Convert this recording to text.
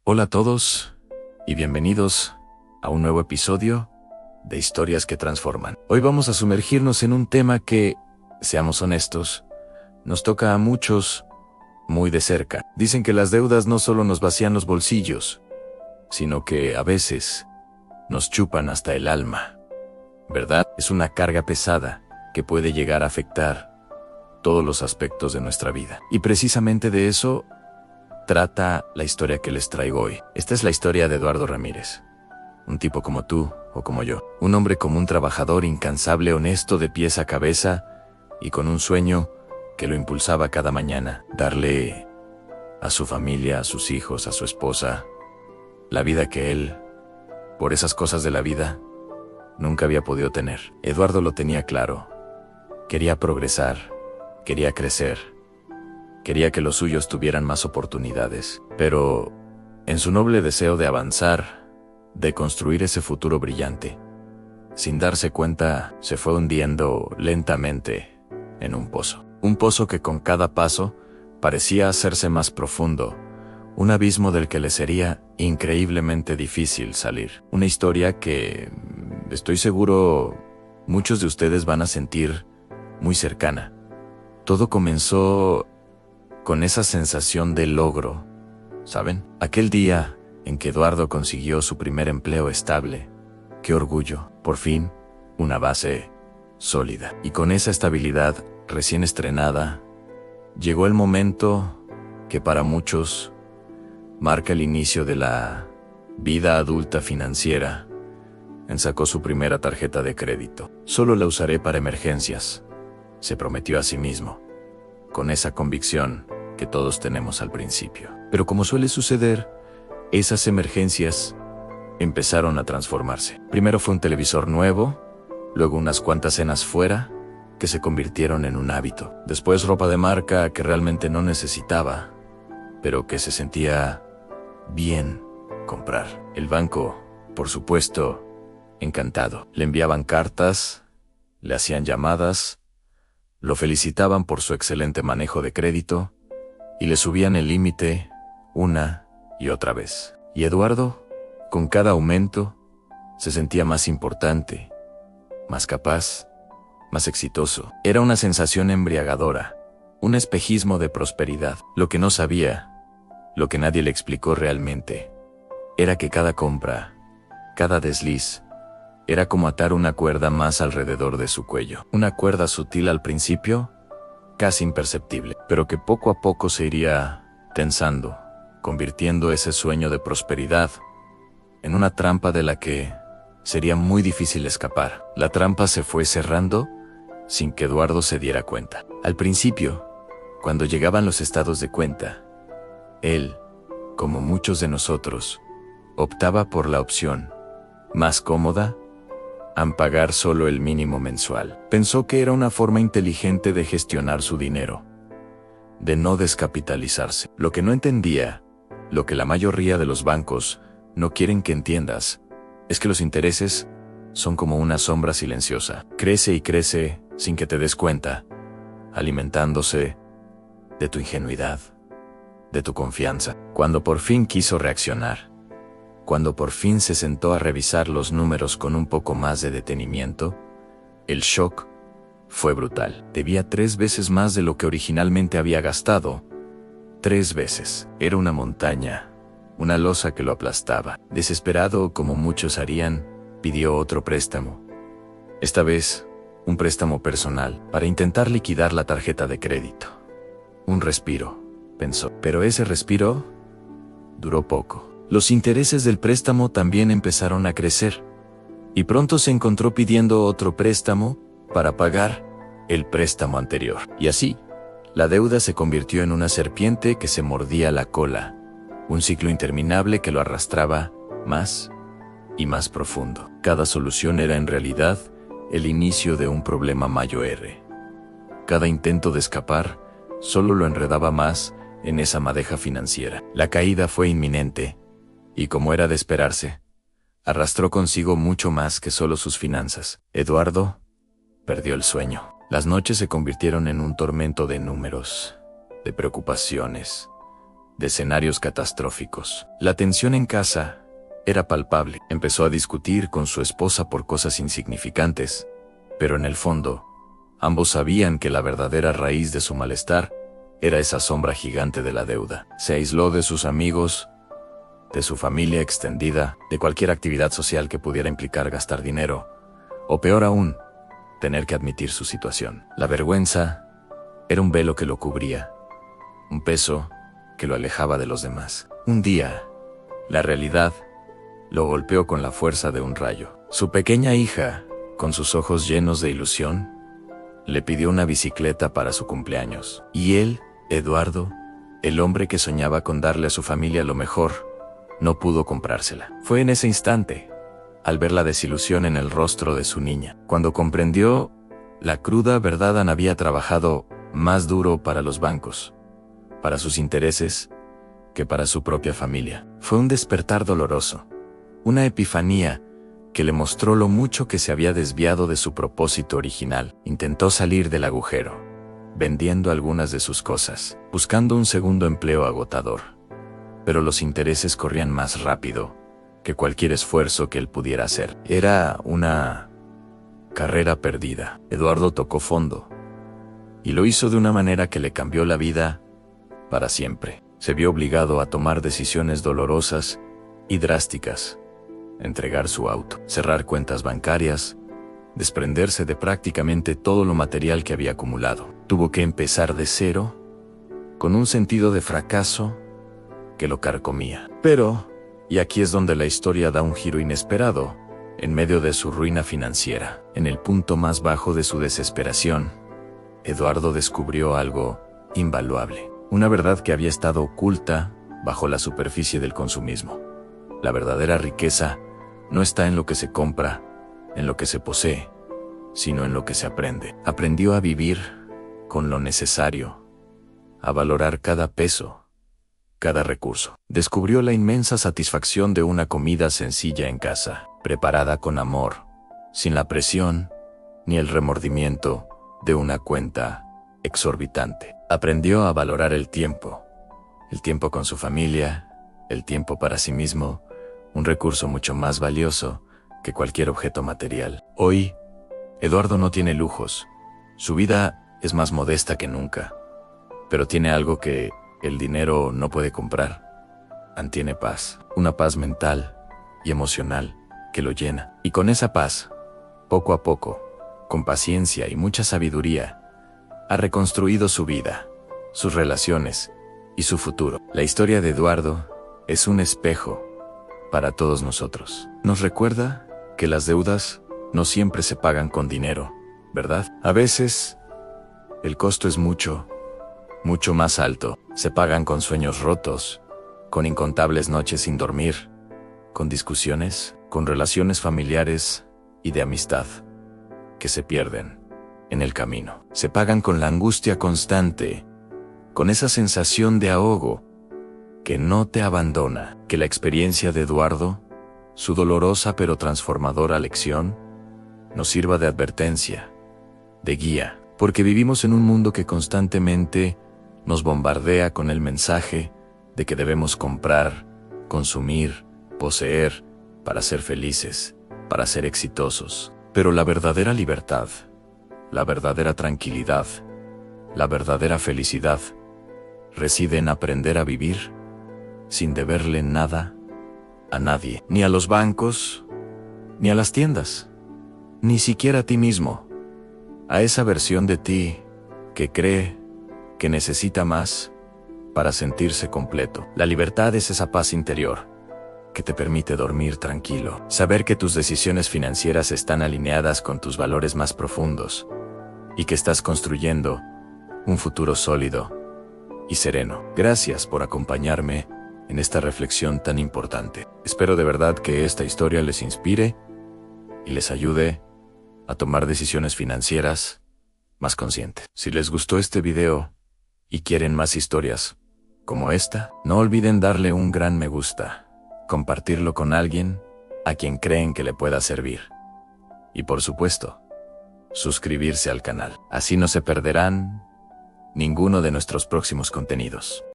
Hola a todos y bienvenidos a un nuevo episodio de Historias que Transforman. Hoy vamos a sumergirnos en un tema que, seamos honestos, nos toca a muchos muy de cerca. Dicen que las deudas no solo nos vacían los bolsillos, sino que a veces nos chupan hasta el alma. ¿Verdad? Es una carga pesada que puede llegar a afectar todos los aspectos de nuestra vida. Y precisamente de eso trata la historia que les traigo hoy. Esta es la historia de Eduardo Ramírez. Un tipo como tú o como yo. Un hombre común, trabajador, incansable, honesto de pies a cabeza y con un sueño que lo impulsaba cada mañana. Darle a su familia, a sus hijos, a su esposa, la vida que él, por esas cosas de la vida, nunca había podido tener. Eduardo lo tenía claro. Quería progresar, quería crecer. Quería que los suyos tuvieran más oportunidades, pero en su noble deseo de avanzar, de construir ese futuro brillante, sin darse cuenta, se fue hundiendo lentamente en un pozo. Un pozo que con cada paso parecía hacerse más profundo, un abismo del que le sería increíblemente difícil salir. Una historia que, estoy seguro, muchos de ustedes van a sentir muy cercana. Todo comenzó con esa sensación de logro, ¿saben? Aquel día en que Eduardo consiguió su primer empleo estable. ¡Qué orgullo! Por fin, una base sólida. Y con esa estabilidad recién estrenada, llegó el momento que para muchos marca el inicio de la vida adulta financiera. Sacó su primera tarjeta de crédito. Solo la usaré para emergencias, se prometió a sí mismo, con esa convicción que todos tenemos al principio. Pero como suele suceder, esas emergencias empezaron a transformarse. Primero fue un televisor nuevo, luego unas cuantas cenas fuera, que se convirtieron en un hábito. Después ropa de marca que realmente no necesitaba, pero que se sentía bien comprar. El banco, por supuesto, encantado. Le enviaban cartas, le hacían llamadas, lo felicitaban por su excelente manejo de crédito y le subían el límite una y otra vez. Y Eduardo, con cada aumento, se sentía más importante, más capaz, más exitoso. Era una sensación embriagadora, un espejismo de prosperidad. Lo que no sabía, lo que nadie le explicó realmente, era que cada compra, cada desliz, era como atar una cuerda más alrededor de su cuello. Una cuerda sutil al principio, casi imperceptible, pero que poco a poco se iría tensando, convirtiendo ese sueño de prosperidad en una trampa de la que sería muy difícil escapar. La trampa se fue cerrando sin que Eduardo se diera cuenta. Al principio, cuando llegaban los estados de cuenta, él, como muchos de nosotros, optaba por la opción más cómoda, pagar solo el mínimo mensual. Pensó que era una forma inteligente de gestionar su dinero, de no descapitalizarse. Lo que no entendía, lo que la mayoría de los bancos no quieren que entiendas, es que los intereses son como una sombra silenciosa. Crece y crece sin que te des cuenta, alimentándose de tu ingenuidad, de tu confianza. Cuando por fin quiso reaccionar, cuando por fin se sentó a revisar los números con un poco más de detenimiento, el shock fue brutal. Debía 3 veces más de lo que originalmente había gastado. 3 veces. Era una montaña, una losa que lo aplastaba. Desesperado, como muchos harían, pidió otro préstamo. Esta vez, un préstamo personal, para intentar liquidar la tarjeta de crédito. Un respiro, pensó. Pero ese respiro duró poco. Los intereses del préstamo también empezaron a crecer, y pronto se encontró pidiendo otro préstamo para pagar el préstamo anterior. Y así, la deuda se convirtió en una serpiente que se mordía la cola, un ciclo interminable que lo arrastraba más y más profundo. Cada solución era en realidad el inicio de un problema mayor. Cada intento de escapar solo lo enredaba más en esa madeja financiera. La caída fue inminente, y como era de esperarse, arrastró consigo mucho más que solo sus finanzas. Eduardo perdió el sueño. Las noches se convirtieron en un tormento de números, de preocupaciones, de escenarios catastróficos. La tensión en casa era palpable. Empezó a discutir con su esposa por cosas insignificantes, pero en el fondo, ambos sabían que la verdadera raíz de su malestar era esa sombra gigante de la deuda. Se aisló de sus amigos, de su familia extendida, de cualquier actividad social que pudiera implicar gastar dinero, o peor aún, tener que admitir su situación. La vergüenza era un velo que lo cubría, un peso que lo alejaba de los demás. Un día, la realidad lo golpeó con la fuerza de un rayo. Su pequeña hija, con sus ojos llenos de ilusión, le pidió una bicicleta para su cumpleaños. Y él, Eduardo, el hombre que soñaba con darle a su familia lo mejor, no pudo comprársela. Fue en ese instante, al ver la desilusión en el rostro de su niña, cuando comprendió la cruda verdad. Ana había trabajado más duro para los bancos, para sus intereses, que para su propia familia. Fue un despertar doloroso, una epifanía que le mostró lo mucho que se había desviado de su propósito original. Intentó salir del agujero, vendiendo algunas de sus cosas, buscando un segundo empleo agotador. Pero los intereses corrían más rápido que cualquier esfuerzo que él pudiera hacer. Era una carrera perdida. Eduardo tocó fondo, y lo hizo de una manera que le cambió la vida para siempre. Se vio obligado a tomar decisiones dolorosas y drásticas: entregar su auto, cerrar cuentas bancarias, desprenderse de prácticamente todo lo material que había acumulado. Tuvo que empezar de cero, con un sentido de fracaso que lo carcomía. Pero, y aquí es donde la historia da un giro inesperado, en medio de su ruina financiera, en el punto más bajo de su desesperación, Eduardo descubrió algo invaluable, una verdad que había estado oculta bajo la superficie del consumismo. La verdadera riqueza no está en lo que se compra, en lo que se posee, sino en lo que se aprende. Aprendió a vivir con lo necesario, a valorar cada peso, cada recurso. Descubrió la inmensa satisfacción de una comida sencilla en casa, preparada con amor, sin la presión ni el remordimiento de una cuenta exorbitante. Aprendió a valorar el tiempo con su familia, el tiempo para sí mismo, un recurso mucho más valioso que cualquier objeto material. Hoy, Eduardo no tiene lujos. Su vida es más modesta que nunca, pero tiene algo que el dinero no puede comprar. Mantiene paz, una paz mental y emocional que lo llena. Y con esa paz, poco a poco, con paciencia y mucha sabiduría, ha reconstruido su vida, sus relaciones y su futuro. La historia de Eduardo es un espejo para todos nosotros. Nos recuerda que las deudas no siempre se pagan con dinero, ¿verdad? A veces, el costo es mucho más alto. Se pagan con sueños rotos, con incontables noches sin dormir, con discusiones, con relaciones familiares y de amistad que se pierden en el camino. Se pagan con la angustia constante, con esa sensación de ahogo que no te abandona. Que la experiencia de Eduardo, su dolorosa pero transformadora lección, nos sirva de advertencia, de guía, porque vivimos en un mundo que constantemente nos bombardea con el mensaje de que debemos comprar, consumir, poseer, para ser felices, para ser exitosos. Pero la verdadera libertad, la verdadera tranquilidad, la verdadera felicidad, reside en aprender a vivir sin deberle nada a nadie, ni a los bancos, ni a las tiendas, ni siquiera a ti mismo, a esa versión de ti que cree que necesita más para sentirse completo. La libertad es esa paz interior que te permite dormir tranquilo, saber que tus decisiones financieras están alineadas con tus valores más profundos y que estás construyendo un futuro sólido y sereno. Gracias por acompañarme en esta reflexión tan importante. Espero de verdad que esta historia les inspire y les ayude a tomar decisiones financieras más conscientes. Si les gustó este video y quieren más historias como esta, no olviden darle un gran me gusta, compartirlo con alguien a quien creen que le pueda servir. Y por supuesto, suscribirse al canal. Así no se perderán ninguno de nuestros próximos contenidos.